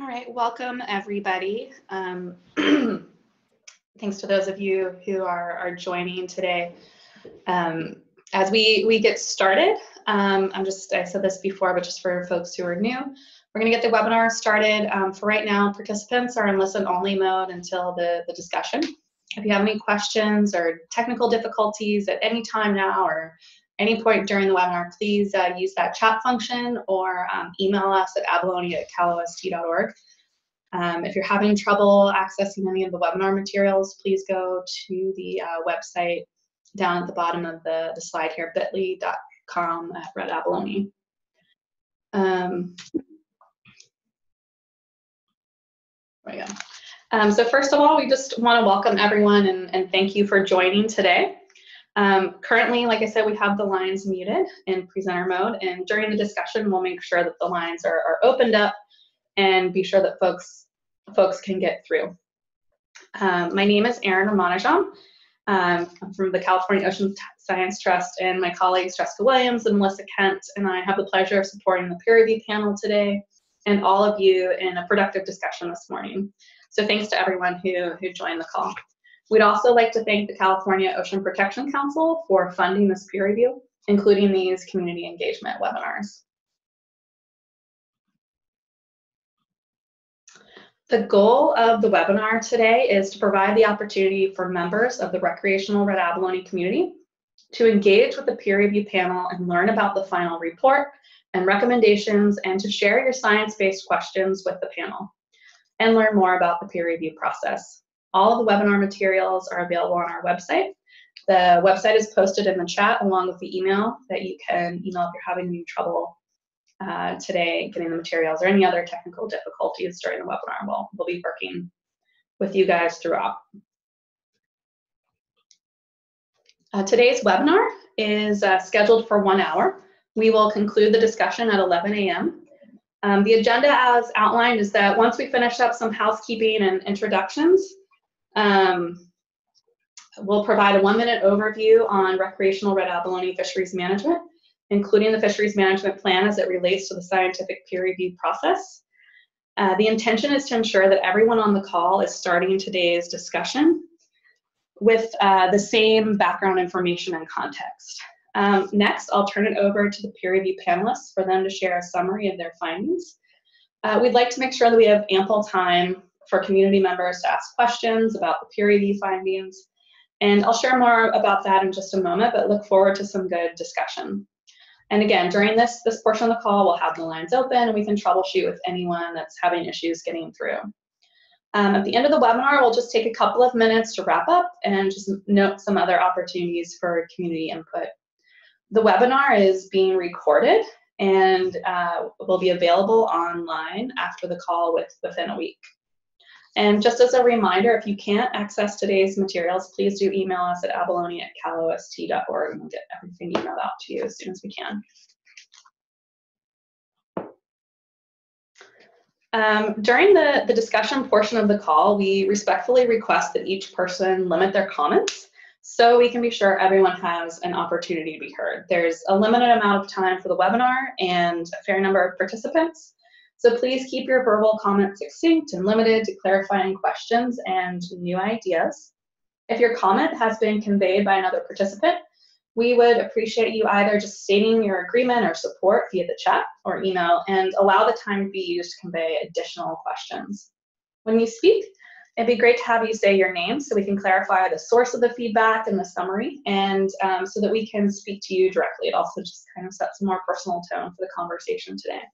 All right, welcome everybody. Thanks to those of you who are joining today. As we get started, I said this before, but just for folks who are new, we're going to get the webinar started. For right now, participants are in listen-only mode until the discussion. If you have any questions or technical difficulties at any time now or any point during the webinar, please use that chat function or email us at abalone@calost.org. If you're having trouble accessing any of the webinar materials, please go to the website down at the bottom of the slide here, bit.ly.com/redabalone. There we go. So first of all, we just want to welcome everyone and thank you for joining today. Currently, like I said, we have the lines muted in presenter mode, and during the discussion, we'll make sure that the lines are opened up and be sure that folks can get through. My name is Erin Ramanujam. I'm from the California Ocean Science Trust, and my colleagues Jessica Williams and Melissa Kent and I have the pleasure of supporting the peer review panel today and all of you in a productive discussion this morning. So thanks to everyone who joined the call. We'd also like to thank the California Ocean Protection Council for funding this peer review, including these community engagement webinars. The goal of the webinar today is to provide the opportunity for members of the recreational red abalone community to engage with the peer review panel and learn about the final report and recommendations, and to share your science-based questions with the panel and learn more about the peer review process. All of the webinar materials are available on our website. The website is posted in the chat along with the email that you can email if you're having any trouble today getting the materials or any other technical difficulties during the webinar. We'll be working with you guys throughout. Today's webinar is scheduled for 1 hour. We will conclude the discussion at 11 a.m. The agenda as outlined is that once we finish up some housekeeping and introductions, we'll provide a 1-minute overview on recreational red abalone fisheries management, including the fisheries management plan as it relates to the scientific peer review process. The intention is to ensure that everyone on the call is starting today's discussion with the same background information and context. Next, I'll turn it over to the peer review panelists for them to share a summary of their findings. We'd like to make sure that we have ample time for community members to ask questions about the peer review findings, and I'll share more about that in just a moment, but look forward to some good discussion. And again, during this portion of the call, we'll have the lines open and we can troubleshoot with anyone that's having issues getting through. At the end of the webinar, we'll just take a couple of minutes to wrap up and just note some other opportunities for community input. The webinar is being recorded and will be available online after the call within a week. And just as a reminder, if you can't access today's materials, please do email us at abalone@calost.org and we'll get everything emailed out to you as soon as we can. During the discussion portion of the call, we respectfully request that each person limit their comments so we can be sure everyone has an opportunity to be heard. There's a limited amount of time for the webinar and a fair number of participants, so please keep your verbal comments succinct and limited to clarifying questions and new ideas. If your comment has been conveyed by another participant, we would appreciate you either just stating your agreement or support via the chat or email and allow the time to be used to convey additional questions. When you speak, it'd be great to have you say your name so we can clarify the source of the feedback and the summary, and so that we can speak to you directly. It also just kind of sets a more personal tone for the conversation today.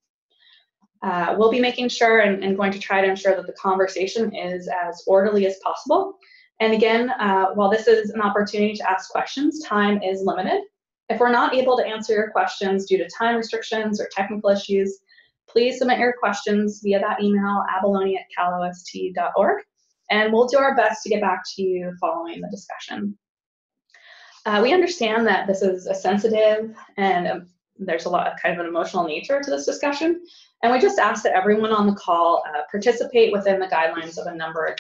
We'll be making sure and going to try to ensure that the conversation is as orderly as possible. And again, while this is an opportunity to ask questions, time is limited. If we're not able to answer your questions due to time restrictions or technical issues, please submit your questions via that email, abalone@calost.org, and we'll do our best to get back to you following the discussion. We understand that this is a sensitive and there's a lot of kind of an emotional nature to this discussion, and we just ask that everyone on the call participate within the guidelines of a number of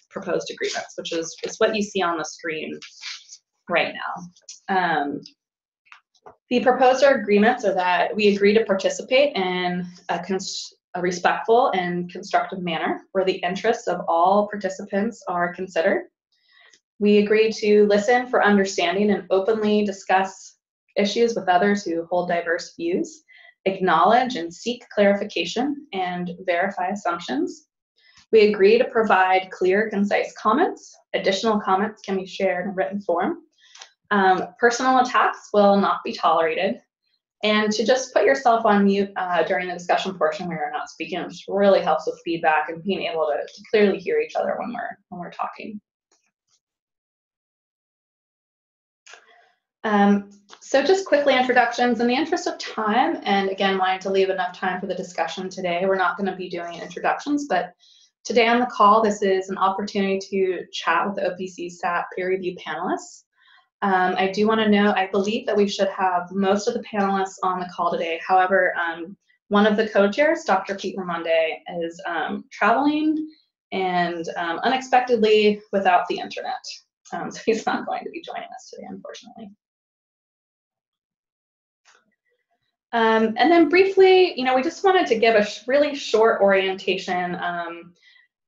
proposed agreements, which is what you see on the screen right now. The proposed agreements are that we agree to participate in a respectful and constructive manner where the interests of all participants are considered. We agree to listen for understanding and openly discuss issues with others who hold diverse views, acknowledge and seek clarification, and verify assumptions. We agree to provide clear, concise comments. Additional comments can be shared in written form. Personal attacks will not be tolerated. And to just put yourself on mute during the discussion portion where you're not speaking, which really helps with feedback and being able to clearly hear each other when we're talking. So just quickly introductions. In the interest of time, and again, wanting to leave enough time for the discussion today, we're not going to be doing introductions, but today on the call, this is an opportunity to chat with the OPC SAT peer review panelists. I do want to note, I believe that we should have most of the panelists on the call today. However, one of the co-chairs, Dr. Pete Ramonde, is traveling and unexpectedly without the internet. So he's not going to be joining us today, unfortunately. And then briefly, we just wanted to give a really short orientation.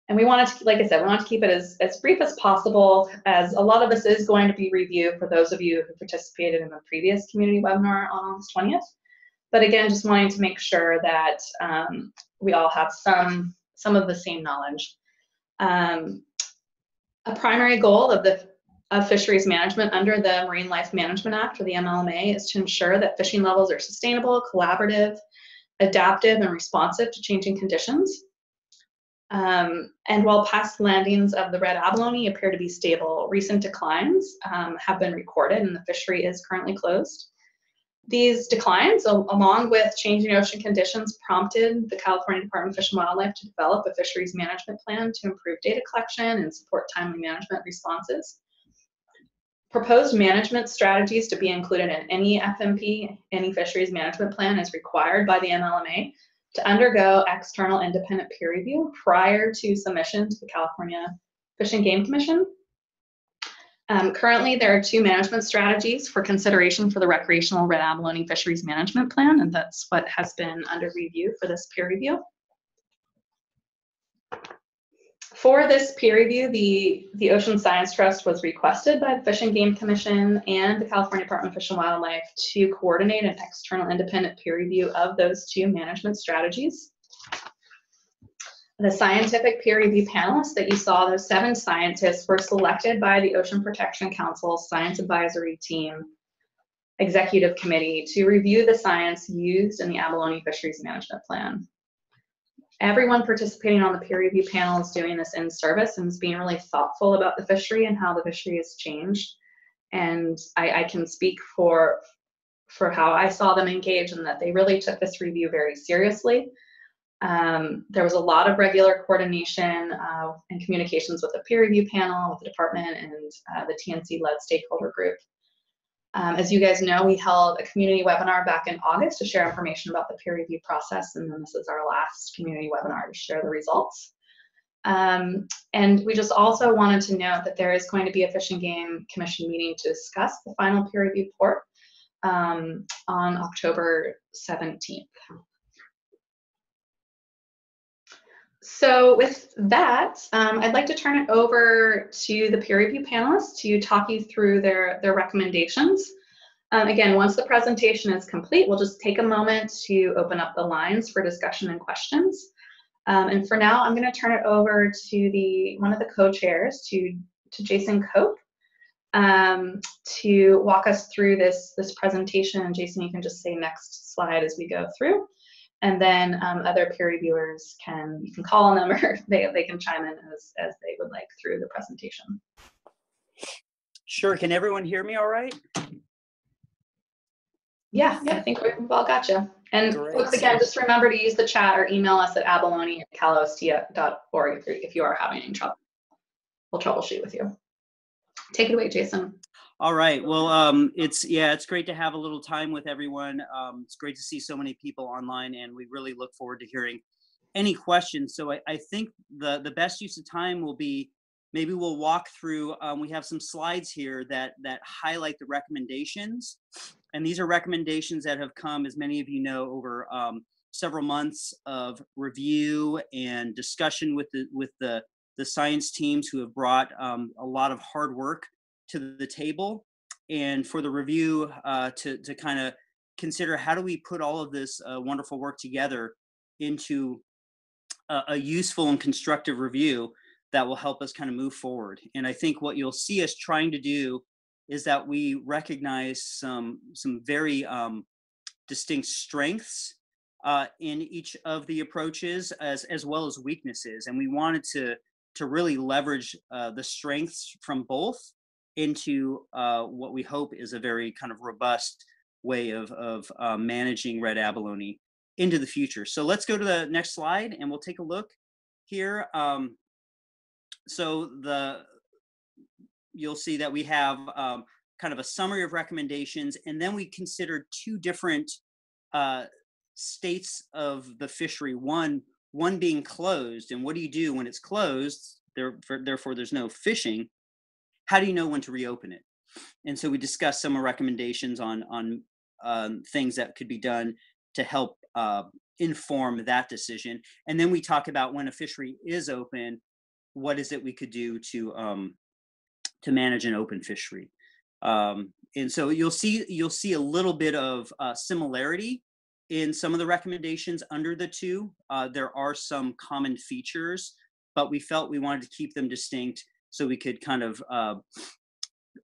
And we wanted to, like I said, we wanted to keep it as brief as possible, as a lot of this is going to be review for those of you who participated in the previous community webinar on August 20th. But again, just wanting to make sure that we all have some of the same knowledge. A primary goal of fisheries management under the Marine Life Management Act, or the MLMA, is to ensure that fishing levels are sustainable, collaborative, adaptive, and responsive to changing conditions. And while past landings of the red abalone appear to be stable, recent declines have been recorded, and the fishery is currently closed. These declines, along with changing ocean conditions, prompted the California Department of Fish and Wildlife to develop a fisheries management plan to improve data collection and support timely management responses. Proposed management strategies to be included in any FMP, any fisheries management plan, is required by the MLMA to undergo external independent peer review prior to submission to the California Fish and Game Commission. Currently, there are 2 management strategies for consideration for the recreational red abalone fisheries management plan, and that's what has been under review for this peer review. For this peer review, the Ocean Science Trust was requested by the Fish and Game Commission and the California Department of Fish and Wildlife to coordinate an external independent peer review of those 2 management strategies. The scientific peer review panelists that you saw, those 7 scientists, were selected by the Ocean Protection Council Science Advisory Team Executive Committee to review the science used in the Abalone Fisheries Management Plan. Everyone participating on the peer review panel is doing this in service and is being really thoughtful about the fishery and how the fishery has changed. And I can speak for how I saw them engage, and that they really took this review very seriously. There was a lot of regular coordination and communications with the peer review panel, with the department, and the TNC-led stakeholder group. As you guys know, we held a community webinar back in August to share information about the peer review process, and then this is our last community webinar to share the results. And we just also wanted to note that there is going to be a Fish and Game Commission meeting to discuss the final peer review report on October 17th. So with that, I'd like to turn it over to the peer review panelists to talk you through their recommendations. Again, once the presentation is complete, we'll just take a moment to open up the lines for discussion and questions. And for now, I'm going to turn it over to one of the co-chairs, to Jason Cope, to walk us through this presentation. And Jason, you can just say next slide as we go through. And then other peer reviewers you can call on them, or they can chime in as they would like through the presentation. Sure. Can everyone hear me all right? Yeah, I think we've all got you. And Great. Folks, again, just remember to use the chat or email us at abalone@calost.org if you are having any trouble. We'll troubleshoot with you. Take it away, Jason. All right. Well, it's great to have a little time with everyone. It's great to see so many people online, and we really look forward to hearing any questions. So I think the best use of time will be, maybe we'll walk through, we have some slides here that highlight the recommendations And these are recommendations that have come, as many of you know, over several months of review and discussion with the science teams who have brought a lot of hard work to the table. And for the review to kind of consider, how do we put all of this wonderful work together into a useful and constructive review that will help us kind of move forward. And I think what you'll see us trying to do is that we recognize some very distinct strengths in each of the approaches, as well as weaknesses. And we wanted to really leverage the strengths from both into what we hope is a very kind of robust way of managing red abalone into the future. So let's go to the next slide and we'll take a look here. So you'll see that we have kind of a summary of recommendations, and then we considered two different states of the fishery. One being closed, and what do you do when it's closed? Therefore, there's no fishing. How do you know when to reopen it? And so we discussed some recommendations on things that could be done to help inform that decision. And then we talk about when a fishery is open, what is it we could do to manage an open fishery. And so you'll see a little bit of similarity in some of the recommendations under the two. There are some common features, but we felt we wanted to keep them distinct so we could kind of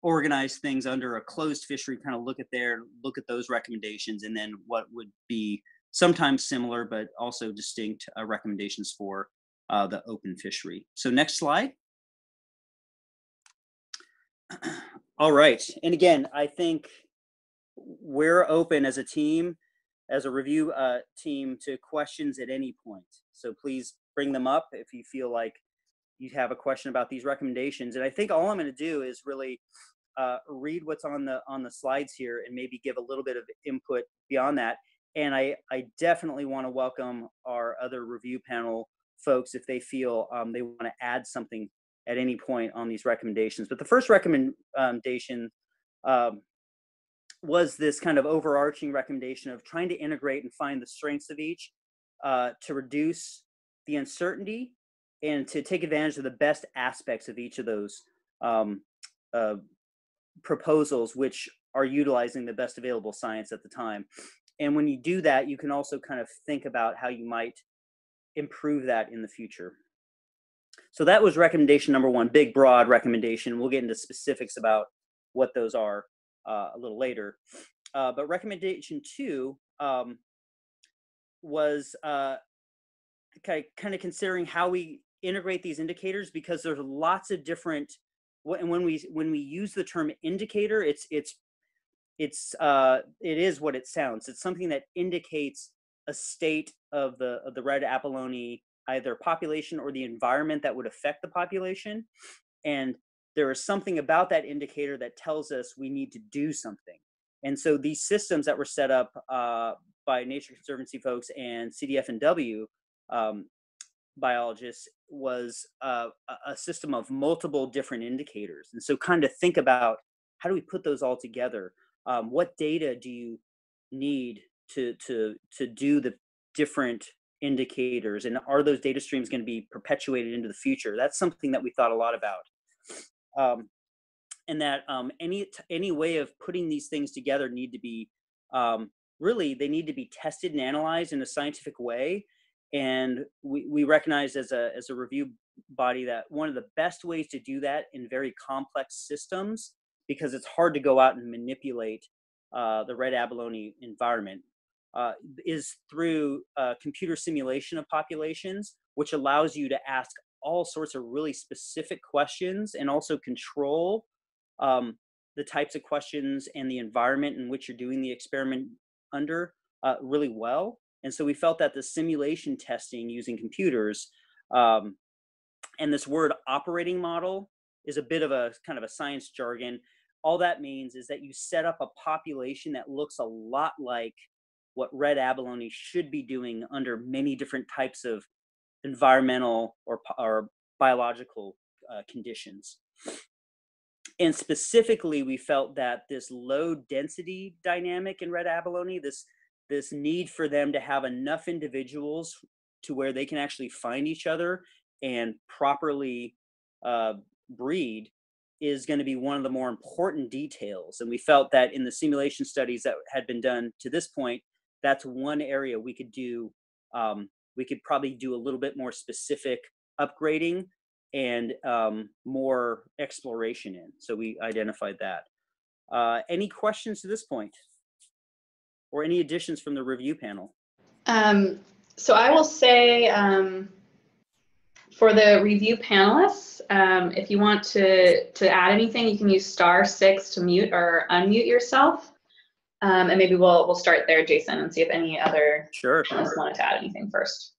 organize things under a closed fishery, kind of look at those recommendations, and then what would be sometimes similar but also distinct recommendations for the open fishery. So next slide. All right, and again, I think we're open as a team, as a review team, to questions at any point. So please bring them up if you feel like you have a question about these recommendations. And I think all I'm going to do is really read what's on the slides here and maybe give a little bit of input beyond that. And I definitely want to welcome our other review panel folks if they feel they want to add something at any point on these recommendations. But the first recommendation was this kind of overarching recommendation of trying to integrate and find the strengths of each to reduce the uncertainty and to take advantage of the best aspects of each of those proposals, which are utilizing the best available science at the time. And when you do that, you can also kind of think about how you might improve that in the future. So that was recommendation number one, big, broad recommendation. We'll get into specifics about what those are a little later. But recommendation two was kind of considering how we integrate these indicators, because there's lots of different, and when we use the term indicator, it is what it sounds. It's something that indicates a state of the red abalone, either population or the environment that would affect the population. And there is something about that indicator that tells us we need to do something. And so these systems that were set up by Nature Conservancy folks and CDFW biologists was a system of multiple different indicators. And so kind of think about, how do we put those all together? What data do you need to do the different indicators, and are those data streams going to be perpetuated into the future? That's something that we thought a lot about, and that any way of putting these things together need to be really, they need to be tested and analyzed in a scientific way. And we recognize as a review body that one of the best ways to do that in very complex systems, because it's hard to go out and manipulate the red abalone environment, is through computer simulation of populations, which allows you to ask all sorts of really specific questions and also control the types of questions and the environment in which you're doing the experiment under really well. And so we felt that the simulation testing using computers and this word operating model is a bit of a kind of a science jargon. All that means is that you set up a population that looks a lot like what red abalone should be doing under many different types of environmental or biological conditions. And specifically, we felt that this low density dynamic in red abalone, this need for them to have enough individuals to where they can actually find each other and properly breed, is going to be one of the more important details. And we felt that in the simulation studies that had been done to this point, that's one area we could do. We could probably do a little bit more specific upgrading and more exploration in. So we identified that. Any questions to this point? Or any additions from the review panel? So I will say, for the review panelists, if you want to add anything, you can use *6 to mute or unmute yourself. And maybe we'll start there, Jason, and see if any other panelists wanted to add anything first.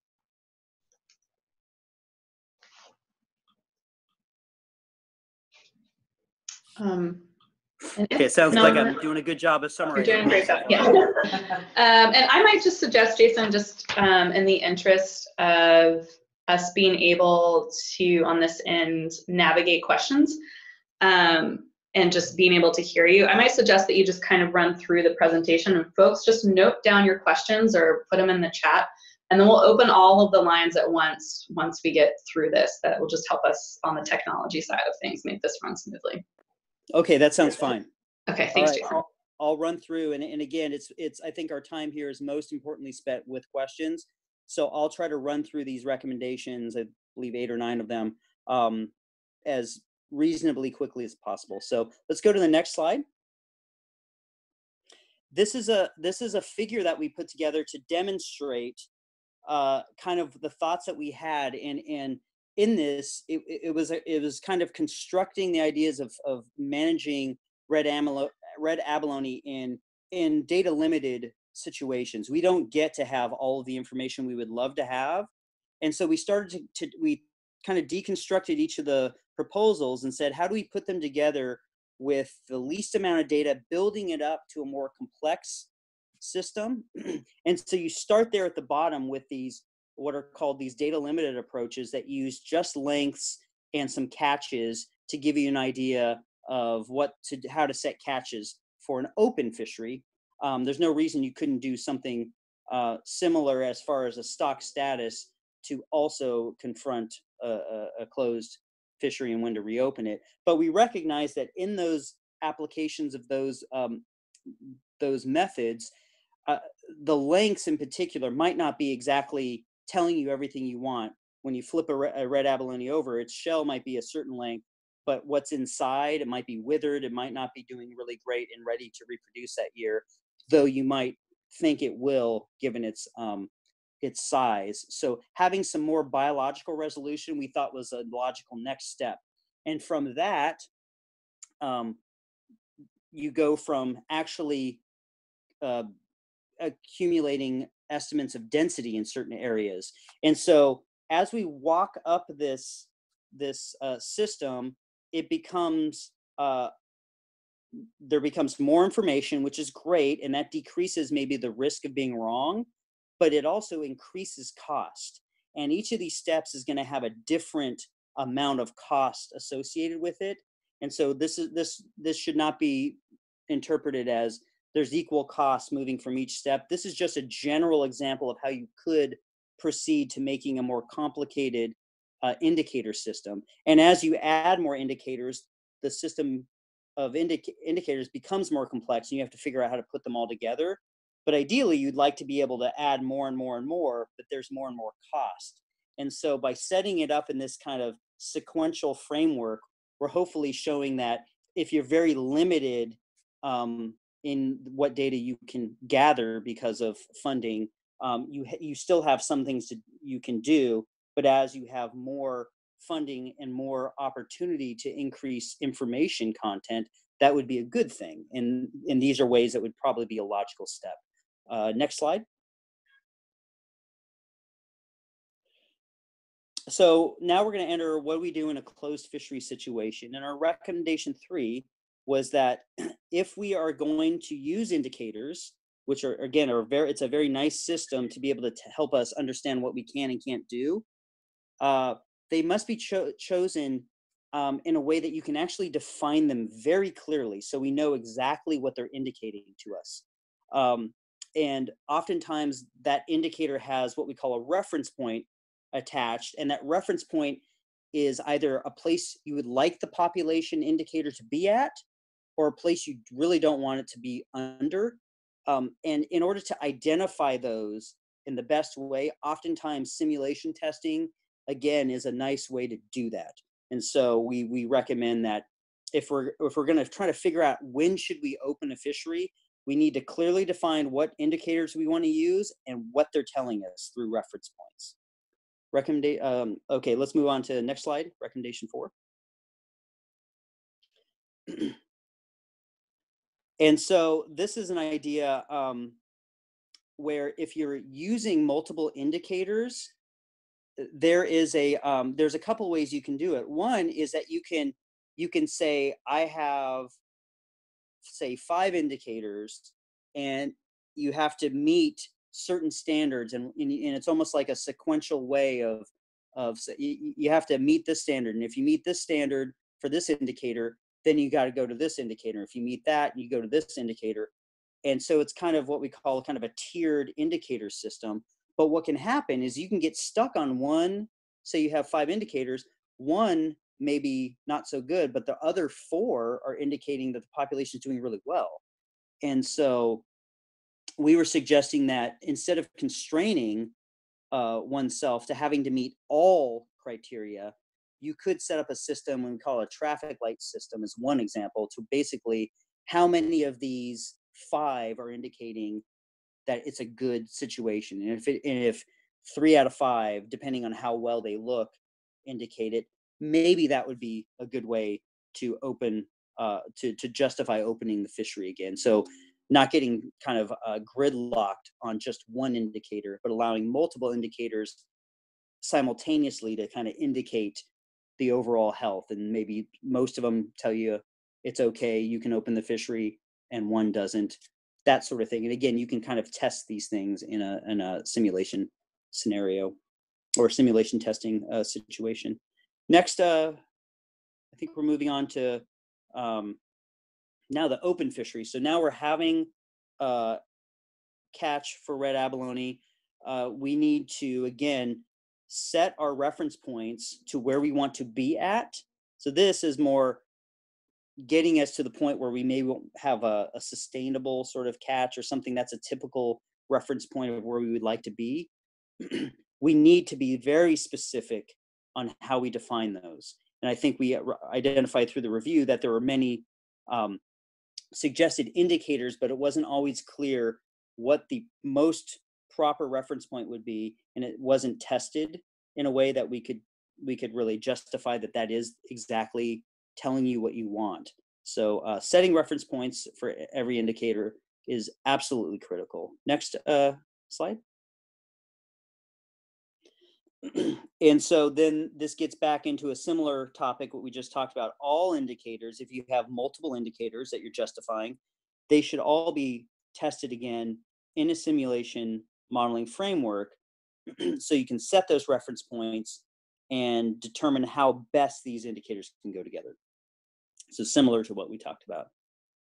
Okay, it sounds like I'm doing a good job of summarizing. You're doing a great job, yeah. And I might just suggest, Jason, just in the interest of us being able to, on this end, navigate questions and just being able to hear you, I might suggest that you just kind of run through the presentation, and folks just note down your questions or put them in the chat, and then we'll open all of the lines at once we get through this. That will just help us on the technology side of things make this run smoothly. Okay, that sounds fine. Okay, thanks, right, Jason. I'll run through, and again, it's I think our time here is most importantly spent with questions. So I'll try to run through these recommendations, I believe 8 or 9 of them, as reasonably quickly as possible. So let's go to the next slide. This is a figure that we put together to demonstrate kind of the thoughts that we had, and in this, it was kind of constructing the ideas of managing red abalone in data limited situations. We don't get to have all of the information we would love to have, and so we started we kind of deconstructed each of the proposals and said, how do we put them together with the least amount of data, building it up to a more complex system? And so you start there at the bottom with these, what are called these data limited approaches that use just lengths and some catches to give you an idea of how to set catches for an open fishery. There's no reason you couldn't do something similar as far as a stock status to also confront a closed fishery and when to reopen it. But we recognize that in those applications of those methods, the lengths in particular might not be exactly telling you everything you want. When you flip a red abalone over, its shell might be a certain length, but what's inside, it might be withered, it might not be doing really great and ready to reproduce that year, though you might think it will given its size. So having some more biological resolution we thought was a logical next step. And from that, you go from actually accumulating estimates of density in certain areas. And so as we walk up this system, it becomes there becomes more information, which is great, and that decreases maybe the risk of being wrong, but it also increases cost. And each of these steps is going to have a different amount of cost associated with it. And so this should not be interpreted as there's equal costs moving from each step. This is just a general example of how you could proceed to making a more complicated indicator system. And as you add more indicators, the system of indicators becomes more complex, and you have to figure out how to put them all together. But ideally, you'd like to be able to add more and more and more, but there's more and more cost. And so by setting it up in this kind of sequential framework, we're hopefully showing that if you're very limited in what data you can gather because of funding, you still have some things you can do, but as you have more funding and more opportunity to increase information content, that would be a good thing. And these are ways that would probably be a logical step. Next slide. So now we're going to enter what do we do in a closed fishery situation. And our recommendation 3 was that if we are going to use indicators, which are, again, it's a very nice system to be able to help us understand what we can and can't do, they must be chosen in a way that you can actually define them very clearly, so we know exactly what they're indicating to us. And oftentimes that indicator has what we call a reference point attached, and that reference point is either a place you would like the population indicator to be at, or a place you really don't want it to be under. And in order to identify those in the best way, oftentimes simulation testing, again, is a nice way to do that. And so we recommend that if we're going to try to figure out when should we open a fishery, we need to clearly define what indicators we want to use and what they're telling us through reference points. Okay, let's move on to the next slide, recommendation 4. And so this is an idea where if you're using multiple indicators, there's a couple ways you can do it. One is that you can say, I have, say, 5 indicators, and you have to meet certain standards, and it's almost like a sequential way of you have to meet this standard, and if you meet this standard for this indicator, then you got to go to this indicator. If you meet that, you go to this indicator. And so it's kind of what we call kind of a tiered indicator system. But what can happen is you can get stuck on one. Say you have 5 indicators, one maybe not so good, but the other 4 are indicating that the population is doing really well. And so we were suggesting that instead of constraining oneself to having to meet all criteria, you could set up a system we call a traffic light system as one example, to basically how many of these 5 are indicating that it's a good situation. And if 3 out of 5, depending on how well they look, indicate it, maybe that would be a good way to open, to justify opening the fishery again. So not getting kind of gridlocked on just one indicator, but allowing multiple indicators simultaneously to kind of indicate the overall health. And maybe most of them tell you it's okay, you can open the fishery, and one doesn't, that sort of thing. And again, you can kind of test these things in a simulation scenario or simulation testing situation. Next, I think we're moving on to now the open fishery. So now we're having catch for red abalone. We need to, again, set our reference points to where we want to be at. So this is more getting us to the point where we may have a sustainable sort of catch, or something that's a typical reference point of where we would like to be. We need to be very specific on how we define those. And I think we identified through the review that there were many suggested indicators, but it wasn't always clear what the most proper reference point would be, and it wasn't tested in a way that we could really justify that is exactly telling you what you want. So setting reference points for every indicator is absolutely critical. Next slide. And so then this gets back into a similar topic, what we just talked about. All indicators, if you have multiple indicators that you're justifying, they should all be tested again in a simulation modeling framework, so you can set those reference points and determine how best these indicators can go together. So similar to what we talked about.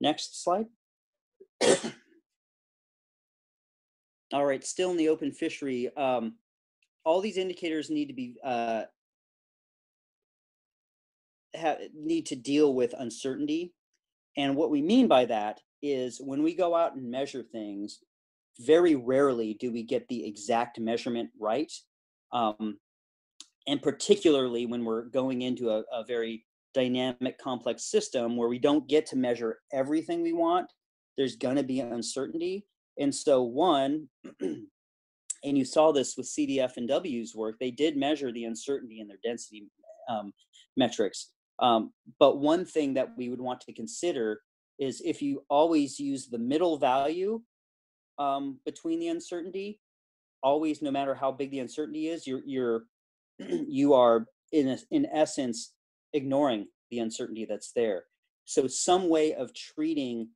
Next slide. All right, still in the open fishery, all these indicators need to be need to deal with uncertainty. And what we mean by that is when we go out and measure things, very rarely do we get the exact measurement right. And particularly when we're going into a very dynamic, complex system where we don't get to measure everything we want, there's going to be uncertainty. And so one, and you saw this with CDFW's work, they did measure the uncertainty in their density metrics. But one thing that we would want to consider is if you always use the middle value between the uncertainty, always, no matter how big the uncertainty is, you are in essence ignoring the uncertainty that's there. So some way of treating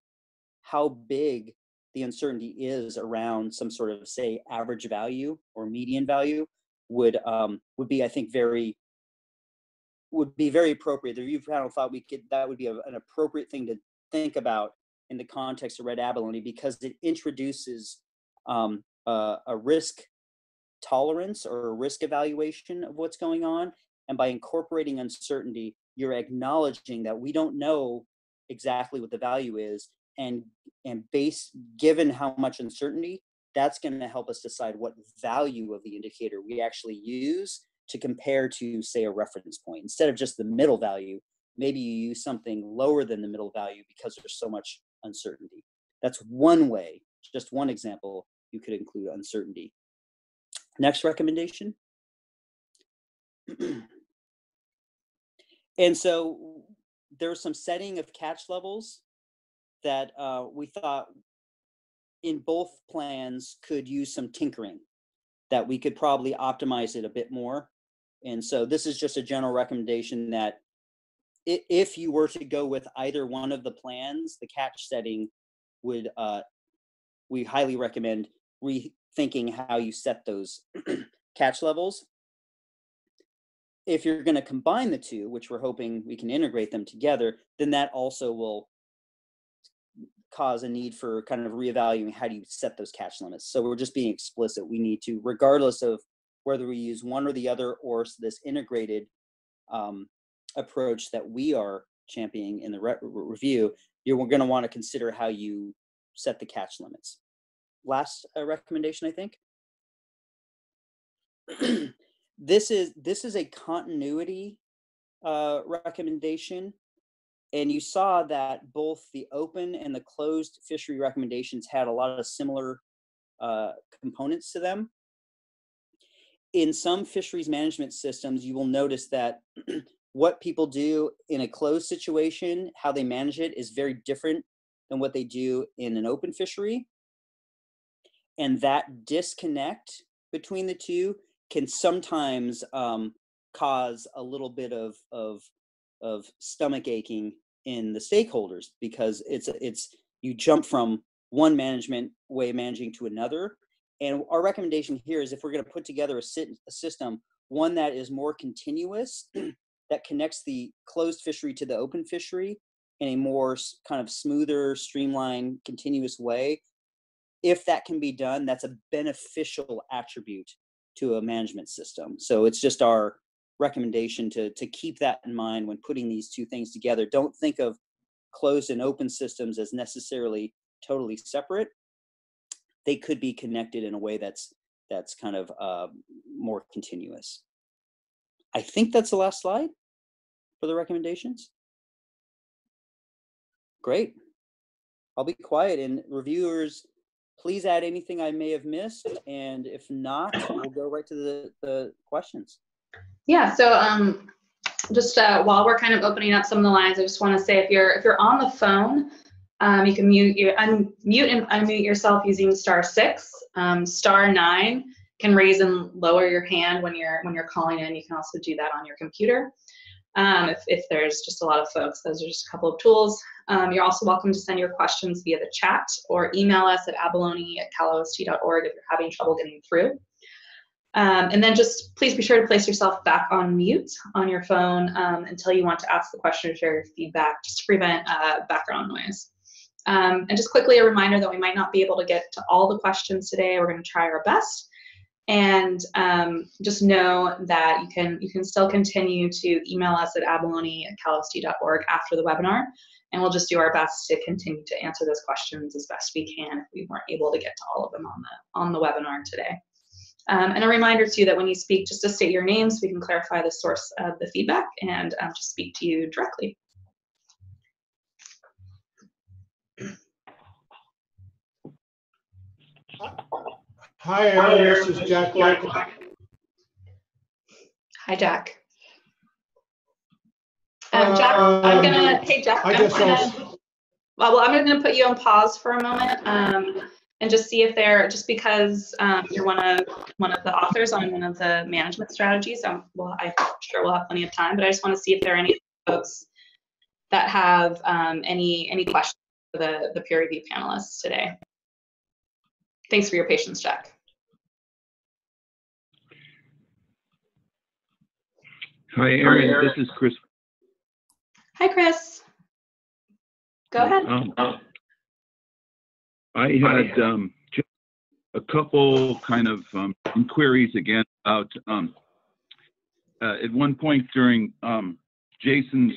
how big the uncertainty is around some sort of, say, average value or median value would be, I think, very would be very appropriate. The review panel thought that would be an appropriate thing to think about in the context of red abalone, because it introduces a risk tolerance or a risk evaluation of what's going on. And by incorporating uncertainty, you're acknowledging that we don't know exactly what the value is, and given how much uncertainty, that's going to help us decide what value of the indicator we actually use to compare to, say, a reference point. Instead of just the middle value, maybe you use something lower than the middle value because there's so much uncertainty. That's one way, just one example, you could include uncertainty. Next recommendation. And so there's some setting of catch levels that we thought in both plans could use some tinkering, that we could probably optimize it a bit more. And so this is just a general recommendation that if you were to go with either one of the plans, the catch setting would, we highly recommend rethinking how you set those catch levels. If you're going to combine the two, which we're hoping we can integrate them together, then that also will cause a need for kind of reevaluating how do you set those catch limits. So we're just being explicit. We need to, regardless of whether we use one or the other or this integrated approach that we are championing in the review, you're going to want to consider how you set the catch limits. Last recommendation, I think. This is a continuity recommendation, and you saw that both the open and the closed fishery recommendations had a lot of similar components to them. In some fisheries management systems, you will notice that what people do in a closed situation, how they manage it, is very different than what they do in an open fishery. And that disconnect between the two can sometimes cause a little bit of stomach aching in the stakeholders, because you jump from one management way of managing to another. And our recommendation here is, if we're going to put together a system, one that is more continuous, that connects the closed fishery to the open fishery in a more kind of smoother, streamlined, continuous way. If that can be done, that's a beneficial attribute to a management system. So it's just our recommendation to keep that in mind when putting these two things together. Don't think of closed and open systems as necessarily totally separate. They could be connected in a way that's kind of more continuous. I think that's the last slide for the recommendations. Great. I'll be quiet, and reviewers, please add anything I may have missed, and if not, we'll go right to the questions. Yeah, so just while we're kind of opening up some of the lines, I just want to say, if you're on the phone, you can unmute and unmute yourself using *6. *9 can raise and lower your hand when you're calling in. You can also do that on your computer. If there's just a lot of folks, those are just a couple of tools. You're also welcome to send your questions via the chat or email us at abalone@calost.org if you're having trouble getting through. And then just please be sure to place yourself back on mute on your phone until you want to ask the question or share your feedback, just to prevent background noise. And just quickly, a reminder that we might not be able to get to all the questions today. We're going to try our best. And just know that you can still continue to email us at abalone@calost.org after the webinar, and we'll just do our best to continue to answer those questions as best we can if we weren't able to get to all of them on the webinar today. And a reminder too that when you speak, just to state your name so we can clarify the source of the feedback and just speak to you directly. Hi, Aaron. This is Jack. Hi, Jack. Jack, I'm gonna. Hey, Jack. I'm gonna put you on pause for a moment and just see if just because you're one of the authors on one of the management strategies. Well, I'm sure we'll have plenty of time, but I just want to see if there are any folks that have any questions for the peer review panelists today. Thanks for your patience, Jack. Hi, Aaron. This is Chris. Hi, Chris. Go ahead. I had just a couple kind of inquiries again about at one point during Jason's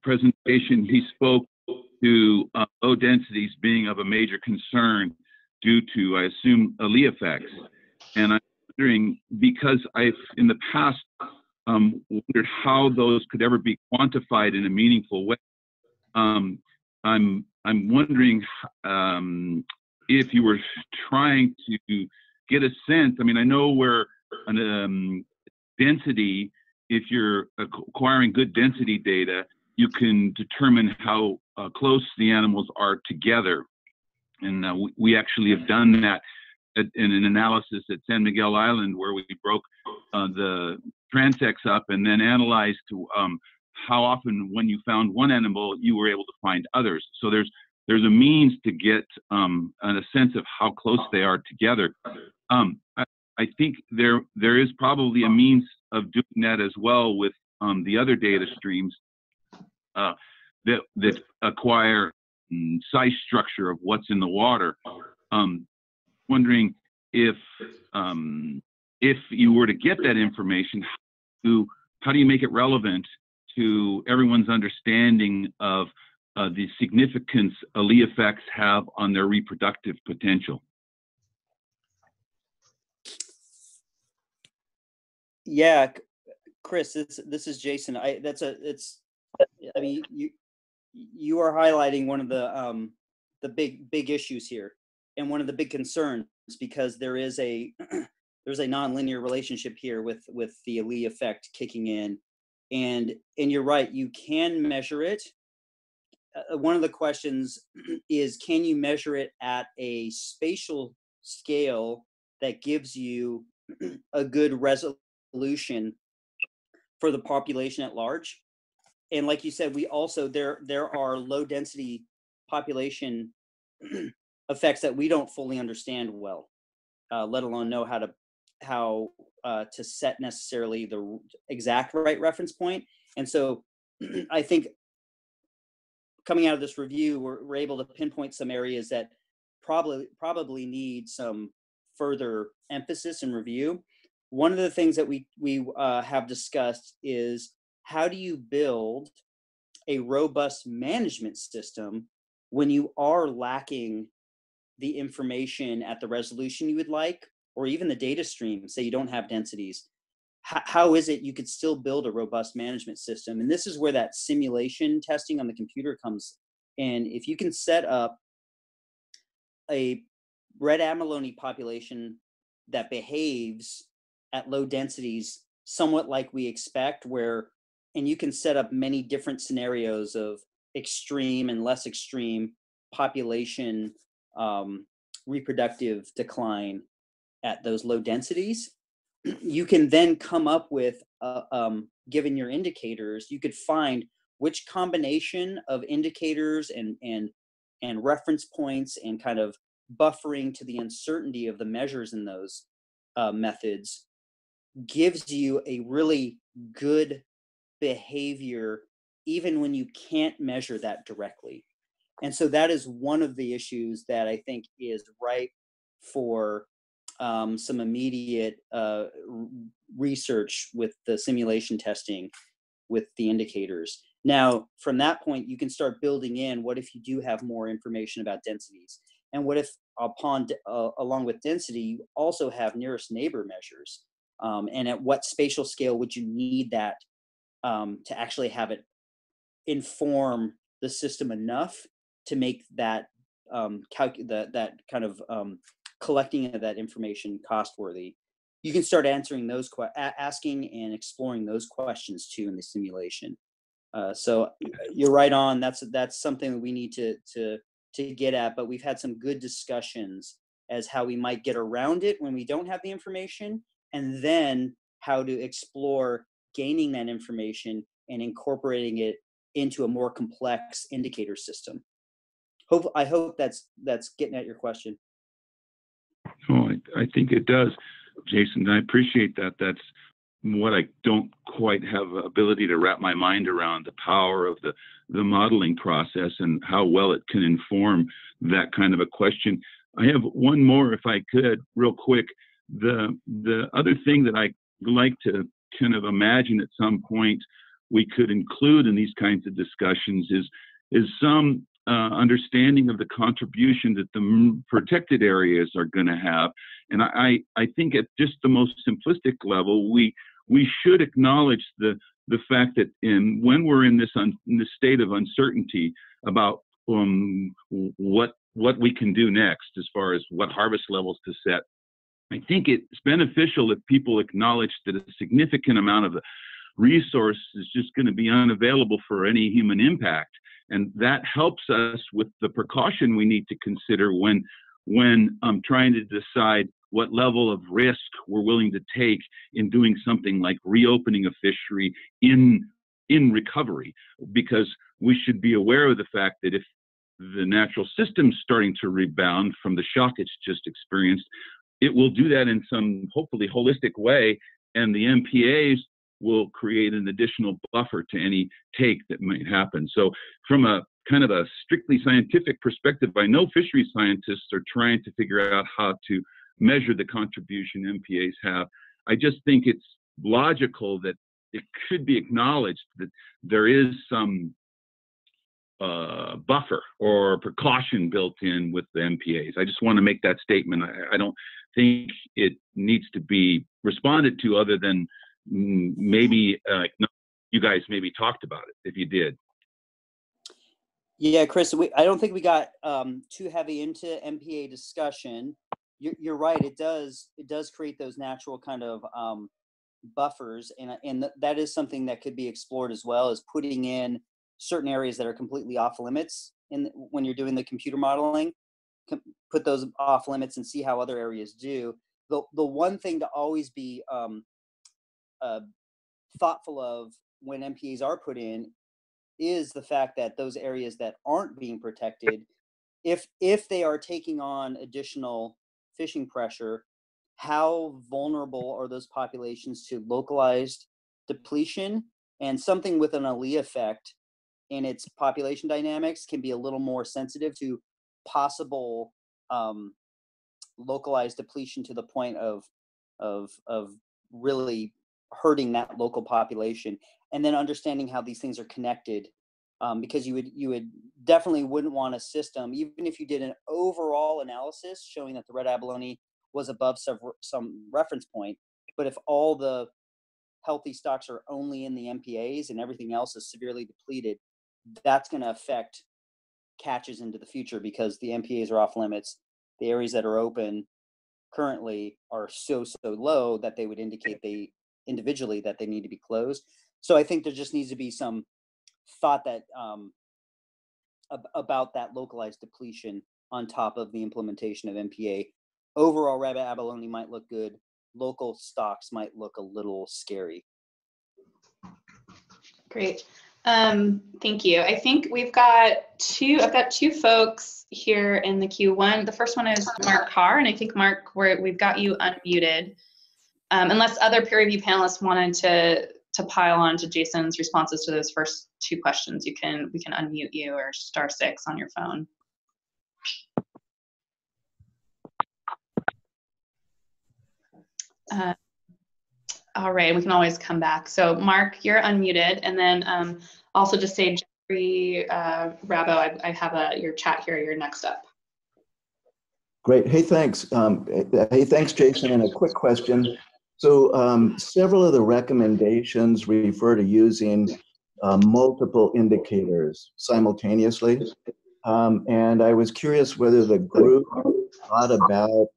presentation, he spoke to low densities being of a major concern due to, I assume, ALI effects. And I'm wondering, because I've in the past wondered how those could ever be quantified in a meaningful way. I'm wondering if you were trying to get a sense. I mean, I know where density, if you're acquiring good density data, you can determine how close the animals are together. And we actually have done that in an analysis at San Miguel Island, where we broke the transects up and then analyzed to how often when you found one animal, you were able to find others. So there's a means to get a sense of how close they are together. I think there is probably a means of doing that as well with the other data streams that acquire size structure of what's in the water. Wondering if you were to get that information, how do you make it relevant to everyone's understanding of the significance ALI effects have on their reproductive potential? Yeah, Chris, this is Jason. I mean, you are highlighting one of the big issues here, and one of the big concerns, because there is there's a nonlinear relationship here with the ALI effect kicking in, and you're right, you can measure it. One of the questions is, can you measure it at a spatial scale that gives you a good resolution for the population at large? And like you said, we also there are low density population effects that we don't fully understand well, let alone know how to set necessarily the exact right reference point. And so I think coming out of this review, we're able to pinpoint some areas that probably need some further emphasis and review. One of the things that we have discussed is, how do you build a robust management system when you are lacking the information at the resolution you would like, or even the data stream, say you don't have densities? How is it you could still build a robust management system? And this is where that simulation testing on the computer comes in. If you can set up a red abalone population that behaves at low densities somewhat like we expect, and you can set up many different scenarios of extreme and less extreme population reproductive decline at those low densities, you can then come up with, given your indicators, you could find which combination of indicators and reference points and kind of buffering to the uncertainty of the measures in those methods gives you a really good behavior, even when you can't measure that directly. And so that is one of the issues that I think is ripe for some immediate research with the simulation testing with the indicators. Now, from that point, you can start building in, what if you do have more information about densities? And what if along with density, you also have nearest neighbor measures? And at what spatial scale would you need that to actually have it inform the system enough to make that that kind of collecting of that information cost worthy? You can start answering those asking and exploring those questions too in the simulation. So you're right on. That's something that we need to get at. But we've had some good discussions as how we might get around it when we don't have the information, and then how to explore gaining that information and incorporating it into a more complex indicator system. I hope that's getting at your question. Oh, I think it does, Jason. I appreciate that. That's what I don't quite have ability to wrap my mind around, the power of the modeling process and how well it can inform that kind of a question. I have one more, if I could, real quick. The other thing that I like to kind of imagine at some point we could include in these kinds of discussions is some understanding of the contribution that the protected areas are going to have. And I think at just the most simplistic level, we should acknowledge the fact that when we're in this state of uncertainty about what we can do next as far as what harvest levels to set, I think it's beneficial if people acknowledge that a significant amount of the resource is just going to be unavailable for any human impact. And that helps us with the precaution we need to consider when trying to decide what level of risk we're willing to take in doing something like reopening a fishery in recovery. Because we should be aware of the fact that if the natural system's starting to rebound from the shock it's just experienced, it will do that in some hopefully holistic way, and the MPAs will create an additional buffer to any take that might happen. So from a kind of a strictly scientific perspective, I know fisheries scientists are trying to figure out how to measure the contribution MPAs have. I just think it's logical that it should be acknowledged that there is some buffer or precaution built in with the MPAs. I just want to make that statement. I don't think it needs to be responded to other than maybe you guys maybe talked about it if you did. Yeah, Chris, I don't think we got too heavy into MPA discussion. You're right. It does create those natural kind of buffers, and that is something that could be explored as well as putting in certain areas that are completely off limits. When you're doing the computer modeling, put those off limits and see how other areas do. The one thing to always be thoughtful of when MPAs are put in is the fact that those areas that aren't being protected, if they are taking on additional fishing pressure, how vulnerable are those populations to localized depletion? And something with an ALI effect in its population dynamics can be a little more sensitive to possible localized depletion to the point of really hurting that local population. And then understanding how these things are connected, because you would definitely wouldn't want a system, even if you did an overall analysis showing that the red abalone was above some reference point, but if all the healthy stocks are only in the MPAs and everything else is severely depleted, that's going to affect catches into the future because the MPAs are off limits. The areas that are open currently are so low that they would indicate individually that they need to be closed. So I think there just needs to be some thought that about that localized depletion on top of the implementation of MPA. Overall, rabbit abalone might look good. Local stocks might look a little scary. Great. Thank you. I think I've got two folks here in the queue. The first one is Mark Carr, and I think Mark, we've got you unmuted. Unless other peer review panelists wanted to pile on to Jason's responses to those first two questions, we can unmute you or *6 on your phone. All right, we can always come back. So Mark, you're unmuted, and then also just say Jeffrey Rabo, I have your chat here. You're next up. Great. Hey, thanks. Hey, thanks, Jason. And a quick question. So several of the recommendations refer to using multiple indicators simultaneously. And I was curious whether the group thought about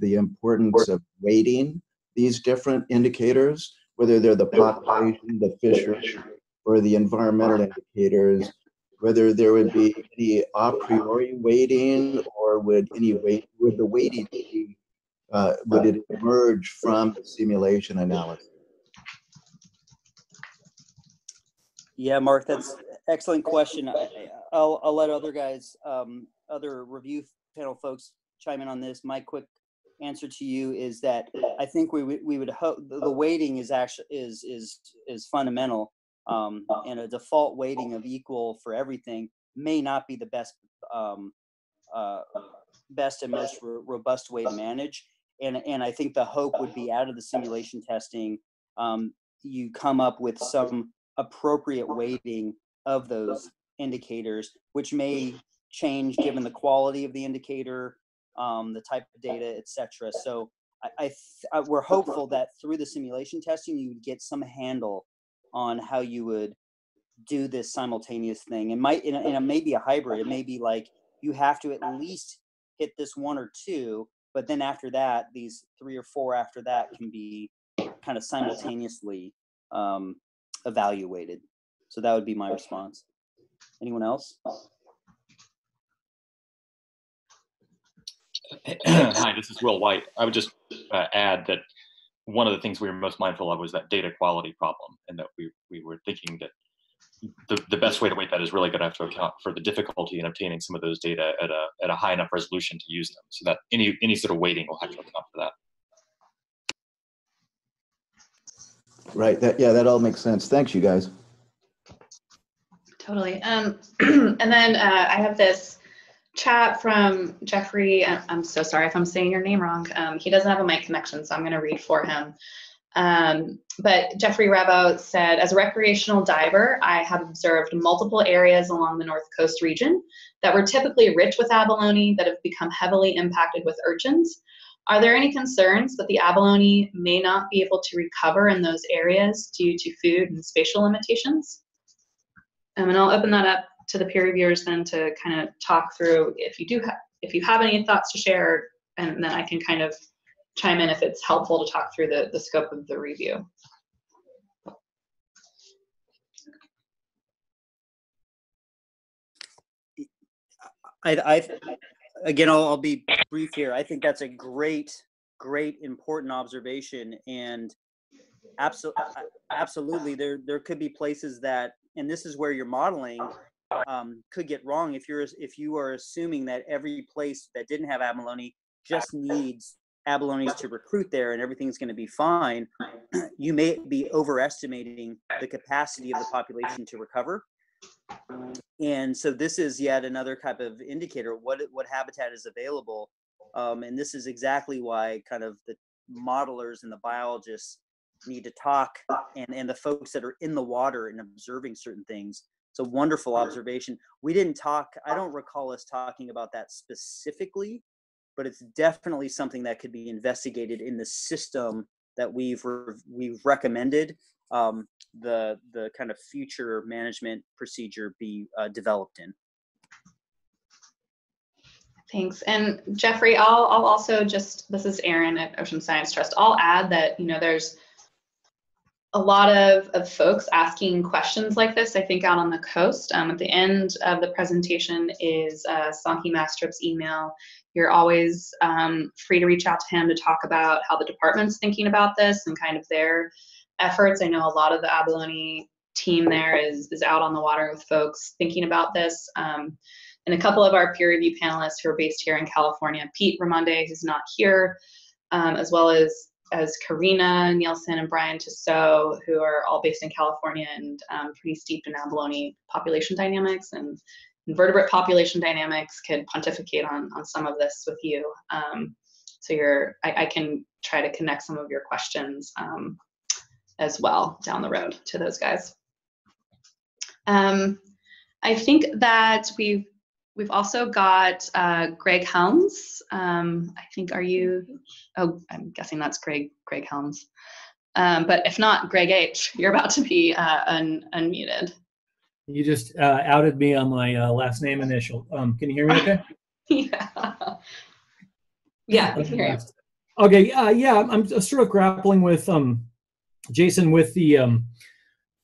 the importance of weighting these different indicators, whether they're the population, the fishery, or the environmental indicators, whether there would be any a priori weighting, or would the weighting be, would it emerge from the simulation analysis? Yeah, Mark, that's an excellent question. I'll let other guys, other review panel folks chime in on this. My quick answer to you is that I think we would hope the weighting is actually is fundamental, and a default weighting of equal for everything may not be the best best and most robust way to manage. And I think the hope would be out of the simulation testing, you come up with some appropriate weighting of those indicators, which may change given the quality of the indicator, the type of data, etc. So we're hopeful that through the simulation testing, you would get some handle on how you would do this simultaneous thing. And it may be a hybrid. It may be like you have to at least hit this 1 or 2, but then after that, these 3 or 4 after that can be kind of simultaneously evaluated. So that would be my response. Anyone else? Hi, this is Will White. I would just add that one of the things we were most mindful of was that data quality problem, and that we were thinking that the best way to weight that is really going to have to account for the difficulty in obtaining some of those data at a high enough resolution to use them, so that any sort of weighting will have to account for that. Right. That all makes sense. Thanks, you guys. Totally. And then I have this chat from Jeffrey. I'm so sorry if I'm saying your name wrong. He doesn't have a mic connection, so I'm going to read for him. But Jeffrey Rebo said, as a recreational diver, I have observed multiple areas along the North Coast region that were typically rich with abalone that have become heavily impacted with urchins. Are there any concerns that the abalone may not be able to recover in those areas due to food and spatial limitations? And I'll open that up to the peer reviewers then to kind of talk through if you have any thoughts to share, and then I can kind of chime in if it's helpful to talk through the scope of the review. Again, I'll be brief here. I think that's a great, important observation, and absolutely, there could be places that, and this is where your modeling could get wrong if you are assuming that every place that didn't have abalone just needs abalones to recruit there and everything's going to be fine. You may be overestimating the capacity of the population to recover. And so this is yet another type of indicator what habitat is available, and this is exactly why kind of the modelers and the biologists need to talk, and the folks that are in the water and observing certain things. It's a wonderful observation. We didn't talk, I don't recall us talking about that specifically, but it's definitely something that could be investigated in the system that we've recommended the kind of future management procedure be developed in. Thanks. And Jeffrey, I'll also just, this is Erin at Ocean Science Trust. I'll add that, there's a lot of folks asking questions like this, I think, out on the coast. At the end of the presentation is Sanki Mastrup's email. You're always free to reach out to him to talk about how the department's thinking about this and kind of their efforts. I know a lot of the abalone team there is out on the water with folks thinking about this. And a couple of our peer review panelists who are based here in California, Pete Ramonde, who's not here, as well as Karina Nielsen and Brian Tissot, who are all based in California and pretty steeped in abalone population dynamics and invertebrate population dynamics, could pontificate on some of this with you. So I can try to connect some of your questions as well down the road to those guys. I think that we've also got Greg Helms. I think, I'm guessing that's Greg Helms. But if not, Greg H., you're about to be unmuted. You just outed me on my last name initial. Can you hear me okay? Yeah, we can hear you. Okay, yeah, I'm sort of grappling with Jason with the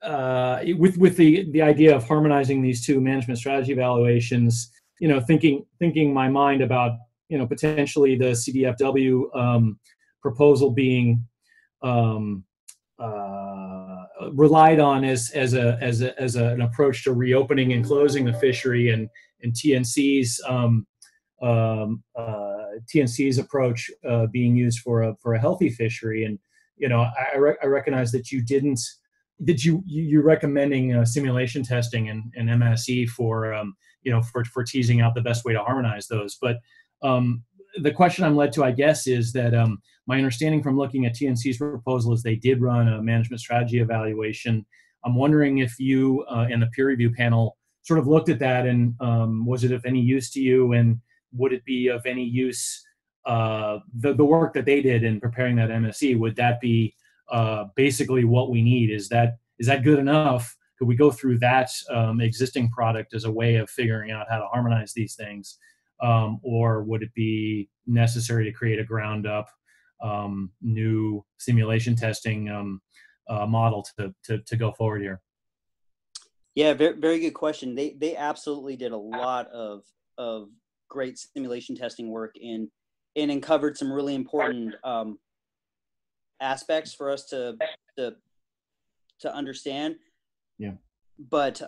the idea of harmonizing these two management strategy evaluations. Thinking my mind about potentially the CDFW proposal being relied on as an approach to reopening and closing the fishery, and TNC's TNC's approach being used for a healthy fishery. And I recognize that you're recommending simulation testing and MSE for for teasing out the best way to harmonize those. But the question I'm led to, I guess, is that my understanding from looking at TNC's proposal is they did run a management strategy evaluation. I'm wondering if you and the peer review panel sort of looked at that, and was it of any use to you, and would it be of any use, the work that they did in preparing that MSE, would that be basically what we need? Is that good enough? Could we go through that existing product as a way of figuring out how to harmonize these things? Or would it be necessary to create a ground up new simulation testing model to go forward here? Yeah, very, very good question. They absolutely did a lot of great simulation testing work and uncovered some really important aspects for us to understand. Yeah. But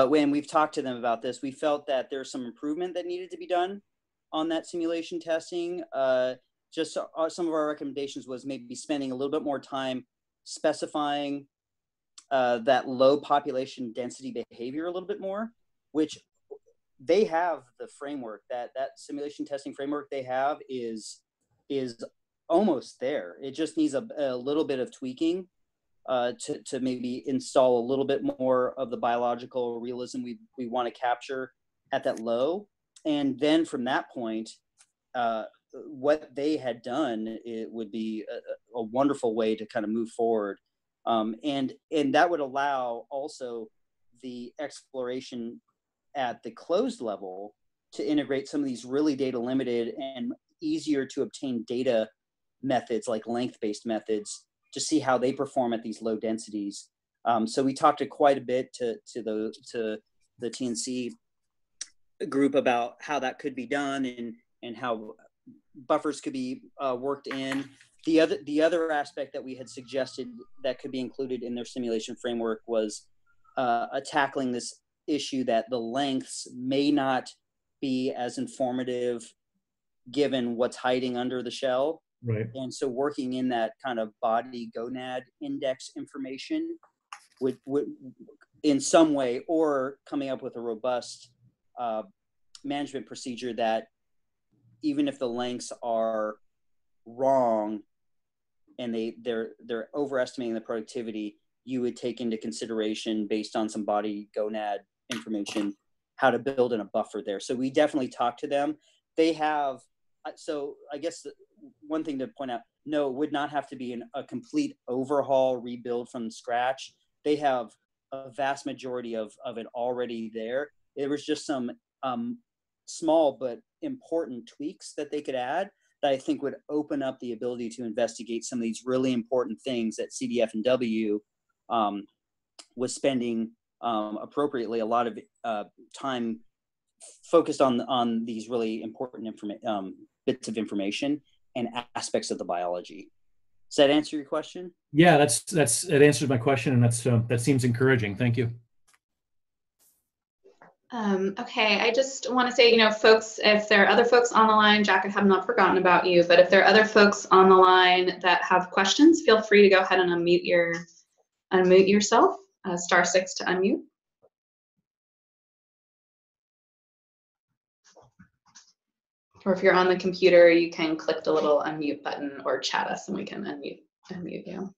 when we've talked to them about this, we felt that there's some improvement that needed to be done on that simulation testing. Just some of our recommendations was maybe spending a little bit more time specifying that low population density behavior a little bit more, which they have the framework, that simulation testing framework they have is almost there. It just needs a little bit of tweaking to maybe install a little bit more of the biological realism we want to capture at that low. And then from that point, what they had done, it would be a wonderful way to kind of move forward. And that would allow also the exploration at the closed level to integrate some of these really data limited and easier to obtain data methods, like length-based methods, to see how they perform at these low densities. So we talked quite a bit to the TNC group about how that could be done and how buffers could be worked in. The other aspect that we had suggested that could be included in their simulation framework was tackling this issue that the lengths may not be as informative given what's hiding under the shell. Right. And so working in that kind of body gonad index information would in some way, or coming up with a robust management procedure that even if the lengths are wrong and they're overestimating the productivity, you would take into consideration, based on some body gonad information, how to build in a buffer there. So we definitely talked to them. They have, so I guess one thing to point out, no, it would not have to be a complete overhaul, rebuild from scratch. They have a vast majority of it already there. There was just some small but important tweaks that they could add that I think would open up the ability to investigate some of these really important things that CDFW was spending appropriately a lot of time focused on these really important bits of information and aspects of the biology. Does that answer your question? Yeah, it answers my question, and that seems encouraging. Thank you. Okay, I just want to say, folks, if there are other folks on the line, Jack, I have not forgotten about you, but if there are other folks on the line that have questions, feel free to go ahead and unmute yourself, *6 to unmute. Or if you're on the computer, you can click the little unmute button or chat us and we can unmute you.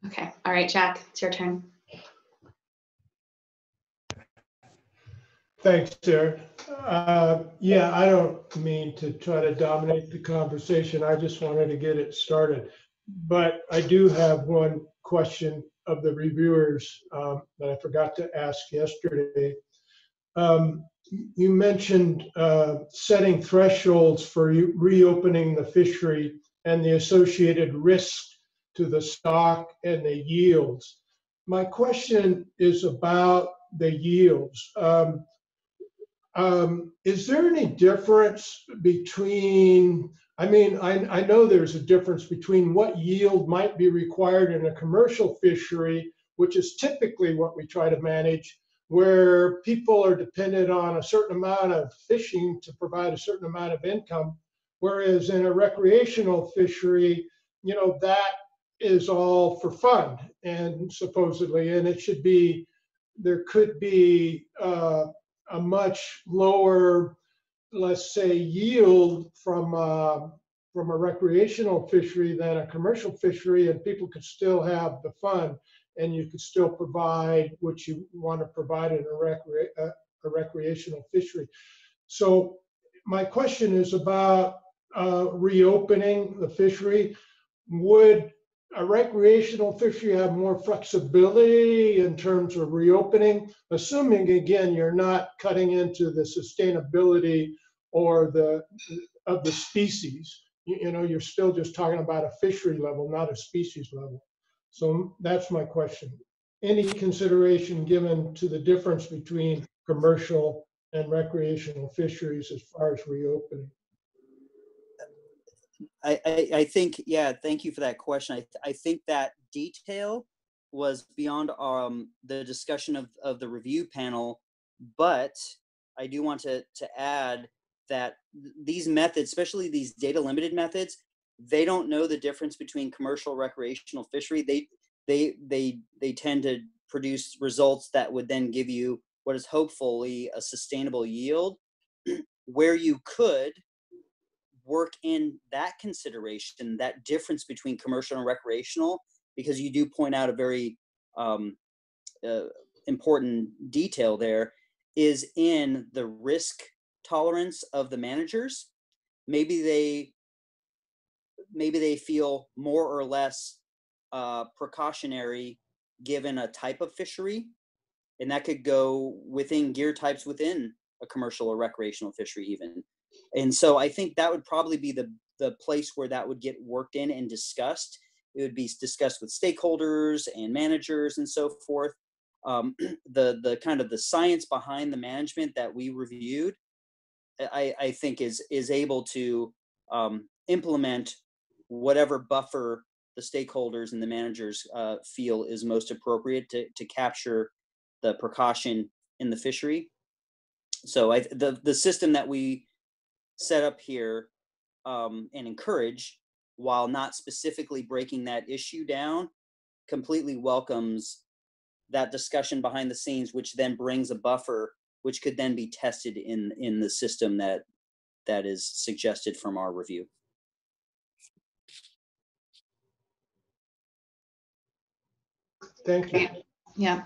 Okay, all right, Jack, it's your turn. Thanks, Sarah. Yeah, I don't mean to try to dominate the conversation. I just wanted to get it started. But I do have one question of the reviewers that I forgot to ask yesterday. You mentioned setting thresholds for reopening the fishery and the associated risk to the stock and the yields. My question is about the yields. Is there any difference between, I know there's a difference between what yield might be required in a commercial fishery, which is typically what we try to manage, where people are dependent on a certain amount of fishing to provide a certain amount of income. Whereas in a recreational fishery, you know, that is all for fun, and supposedly, and it should be, there could be a much lower, let's say, yield from a recreational fishery than a commercial fishery, and people could still have the fun, and you could still provide what you want to provide in a recreational fishery. So my question is about reopening the fishery. Would a recreational fishery have more flexibility in terms of reopening, assuming again you're not cutting into the sustainability or of the species? You know, you're still just talking about a fishery level, not a species level. So that's my question. Any consideration given to the difference between commercial and recreational fisheries as far as reopening? I think, yeah, thank you for that question. I think that detail was beyond the discussion of the review panel, but I do want to add that these methods, especially these data limited methods, they don't know the difference between commercial recreational fishery. They tend to produce results that would then give you what is hopefully a sustainable yield, where you could work in that consideration, that difference between commercial and recreational, because you do point out a very important detail there, is in the risk tolerance of the managers. Maybe they feel more or less precautionary given a type of fishery, and that could go within gear types within a commercial or recreational fishery even. And so I think that would probably be the place where that would get worked in and discussed. It would be discussed with stakeholders and managers and so forth. The kind of the science behind the management that we reviewed, I think is able to implement whatever buffer the stakeholders and the managers feel is most appropriate to capture the precaution in the fishery. So the system that we set up here and encourage, while not specifically breaking that issue down, completely welcomes that discussion behind the scenes, which then brings a buffer, which could then be tested in the system that is suggested from our review. Thank you. Yeah.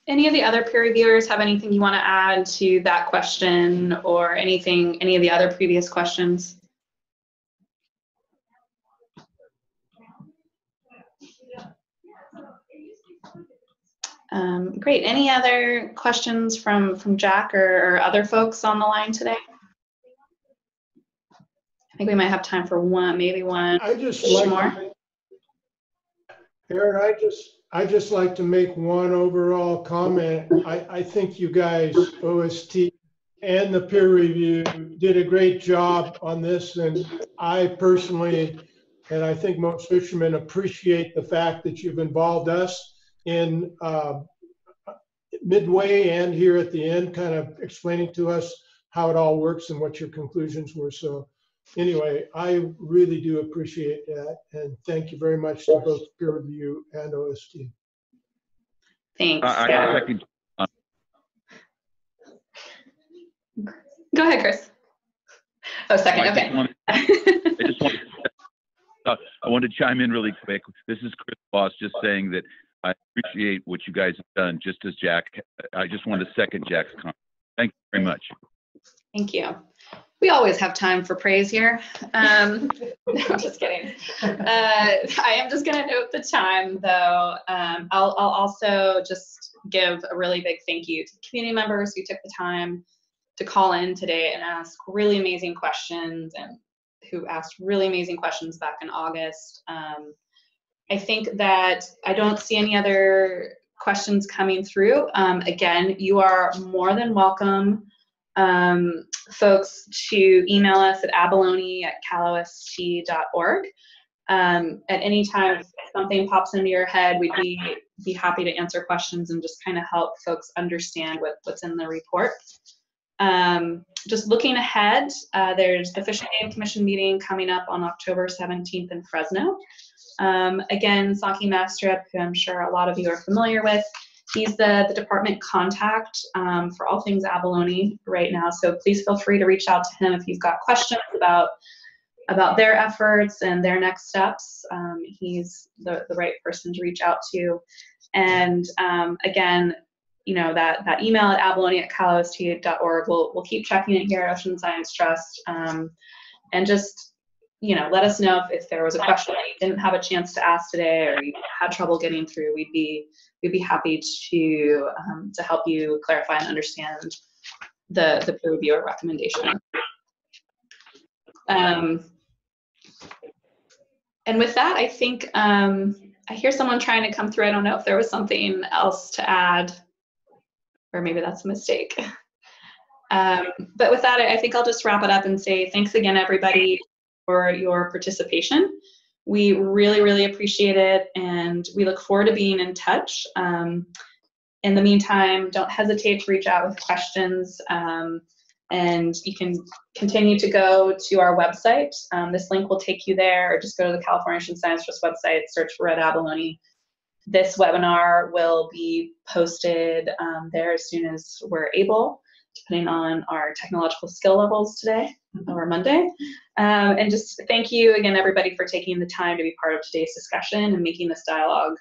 Any of the other peer reviewers have anything you want to add to that question, or any of the other previous questions? Great. Any other questions from Jack or other folks on the line today? I think we might have time for maybe one more. Aaron, I just like to make one overall comment. I think you guys, OST and the peer review, did a great job on this, and I personally, and I think most fishermen, appreciate the fact that you've involved us in midway and here at the end, kind of explaining to us how it all works and what your conclusions were. So anyway, I really do appreciate that, and thank you very much to both peer review and OST. Thanks. Second. Go ahead, Chris. Oh, second. Okay. I want to chime in really quick. This is Chris Boss, just saying that I appreciate what you guys have done, just as Jack. I just want to second Jack's comment. Thank you very much. Thank you. We always have time for praise here. No, I'm just kidding. I am just going to note the time, though. I'll also just give a really big thank you to the community members who took the time to call in today and ask really amazing questions, and who asked really amazing questions back in August. I think that I don't see any other questions coming through. Again, you are more than welcome, folks, to email us at abalone@calost.org. At any time, if something pops into your head, we'd be happy to answer questions and just kind of help folks understand what's in the report. Just looking ahead, there's the Fish and Game Commission meeting coming up on October 17th in Fresno. Again, Saki Mastrip, who I'm sure a lot of you are familiar with, he's the department contact for all things abalone right now. So please feel free to reach out to him if you've got questions about their efforts and their next steps. He's the right person to reach out to. And again, you know, that email at abalone@calost.org, we'll keep checking it here at Ocean Science Trust. And just, you know, let us know if there was a question that you didn't have a chance to ask today or you had trouble getting through. We'd be happy to help you clarify and understand the peer reviewer recommendation. And with that, I think I hear someone trying to come through. I don't know if there was something else to add, or maybe that's a mistake. But with that, I think I'll just wrap it up and say thanks again, everybody, for your participation. We really, really appreciate it, and we look forward to being in touch. In the meantime, don't hesitate to reach out with questions, and you can continue to go to our website. This link will take you there, or just go to the California Ocean Science Trust website, search for Red Abalone. This webinar will be posted there as soon as we're able, depending on our technological skill levels today or Monday. And just thank you again, everybody, for taking the time to be part of today's discussion and making this dialogue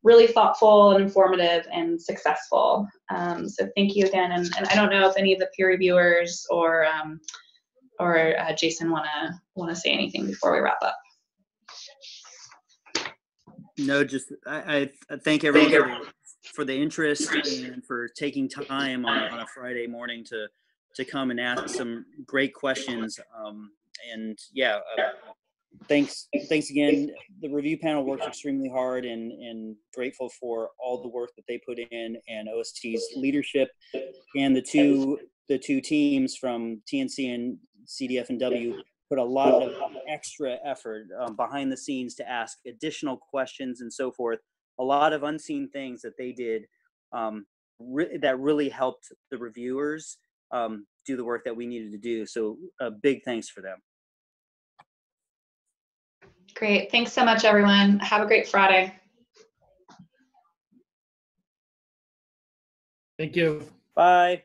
really thoughtful and informative and successful. So thank you again. And I don't know if any of the peer reviewers or Jason wanna say anything before we wrap up. No, just I thank everyone for the interest and for taking time on a Friday morning to come and ask some great questions. And yeah, thanks again. The review panel works extremely hard, and grateful for all the work that they put in, and OST's leadership, and the two teams from TNC and CDFW put a lot of extra effort behind the scenes to ask additional questions and so forth. A lot of unseen things that they did that really helped the reviewers do the work that we needed to do. So a big thanks for them. Great. Thanks so much, everyone. Have a great Friday. Thank you. Bye.